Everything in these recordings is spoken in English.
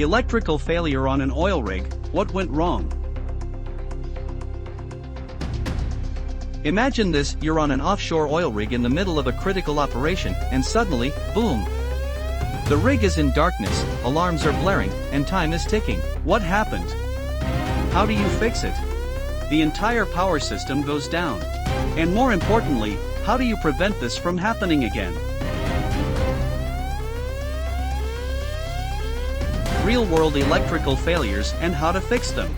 Electrical failure on an oil rig, what went wrong? Imagine this, you're on an offshore oil rig in the middle of a critical operation, and suddenly, boom! The rig is in darkness, alarms are blaring, and time is ticking. What happened? How do you fix it? The entire power system goes down. And more importantly, how do you prevent this from happening again? Real-world electrical failures and how to fix them.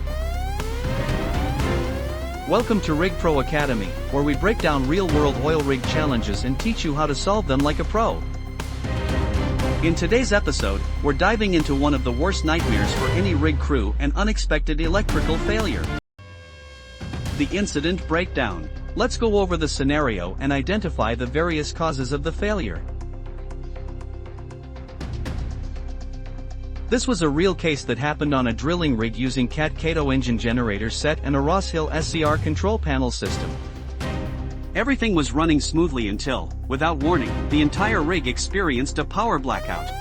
Welcome to RIGPRO Academy, where we break down real-world oil rig challenges and teach you how to solve them like a pro. In today's episode, we're diving into one of the worst nightmares for any rig crew: an unexpected electrical failure. The incident breakdown. Let's go over the scenario and identify the various causes of the failure. This was a real case that happened on a drilling rig using Kato engine generator set and a Ross Hill SCR control panel system. Everything was running smoothly until, without warning, the entire rig experienced a power blackout.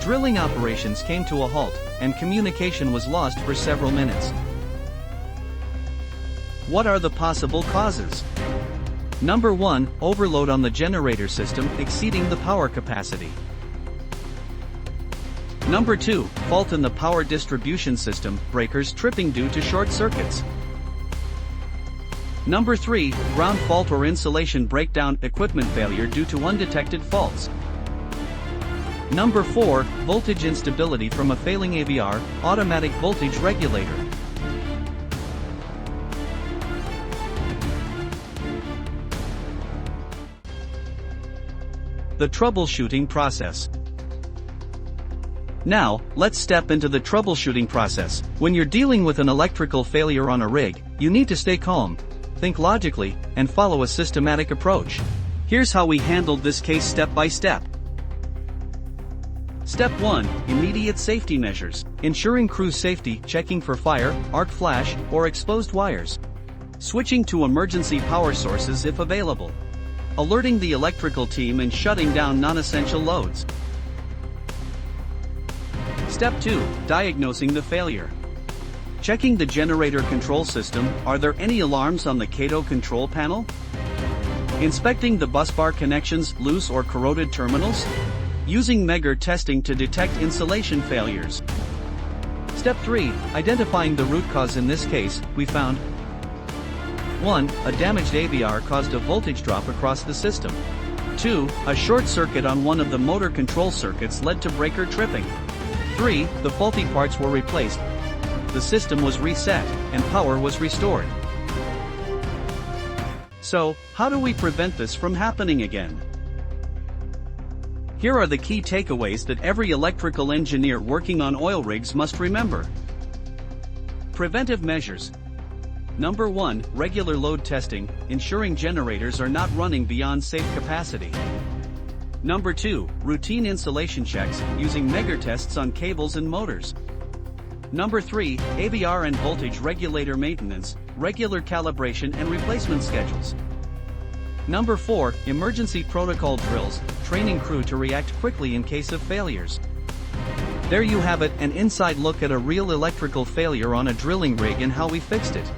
Drilling operations came to a halt, and communication was lost for several minutes. What are the possible causes? Number 1, overload on the generator system exceeding the power capacity. Number 2, fault in the power distribution system, breakers tripping due to short circuits. Number 3, ground fault or insulation breakdown, equipment failure due to undetected faults. Number 4, voltage instability from a failing AVR, Automatic Voltage Regulator. The troubleshooting process. Now, let's step into the troubleshooting process. When you're dealing with an electrical failure on a rig, you need to stay calm, think logically, and follow a systematic approach. Here's how we handled this case step by step. Step 1, immediate safety measures. Ensuring crew safety, checking for fire, arc flash, or exposed wires. Switching to emergency power sources if available. Alerting the electrical team and shutting down non-essential loads. Step 2, diagnosing the failure. Checking the generator control system, are there any alarms on the Kato control panel? Inspecting the busbar connections, loose or corroded terminals? Using Megger testing to detect insulation failures. Step 3, identifying the root cause. In this case, we found 1. A damaged AVR caused a voltage drop across the system. 2. A short circuit on one of the motor control circuits led to breaker tripping. 3. The faulty parts were replaced, the system was reset, and power was restored. So, how do we prevent this from happening again? Here are the key takeaways that every electrical engineer working on oil rigs must remember. Preventive measures. Number 1, regular load testing, ensuring generators are not running beyond safe capacity. Number 2, routine insulation checks, using Megger tests on cables and motors. Number 3, AVR and voltage regulator maintenance, regular calibration and replacement schedules. Number 4, emergency protocol drills, training crew to react quickly in case of failures. There you have it, an inside look at a real electrical failure on a drilling rig and how we fixed it.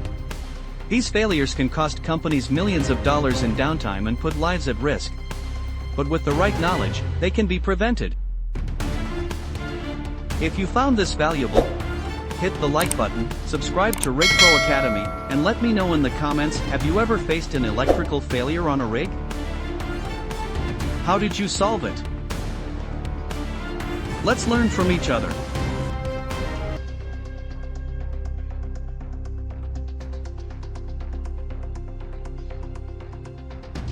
These failures can cost companies millions of dollars in downtime and put lives at risk. But with the right knowledge, they can be prevented. If you found this valuable, hit the like button, subscribe to RIGPRO Academy, and let me know in the comments, have you ever faced an electrical failure on a rig? How did you solve it? Let's learn from each other.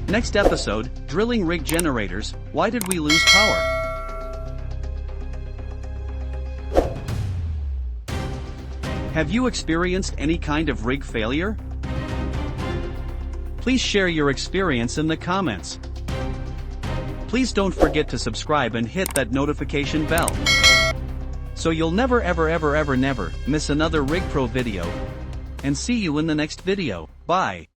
Next episode, drilling rig generators, why did we lose power? Have you experienced any kind of rig failure? Please share your experience in the comments. Please don't forget to subscribe and hit that notification bell, so you'll never ever miss another RIGPRO video. And see you in the next video. Bye.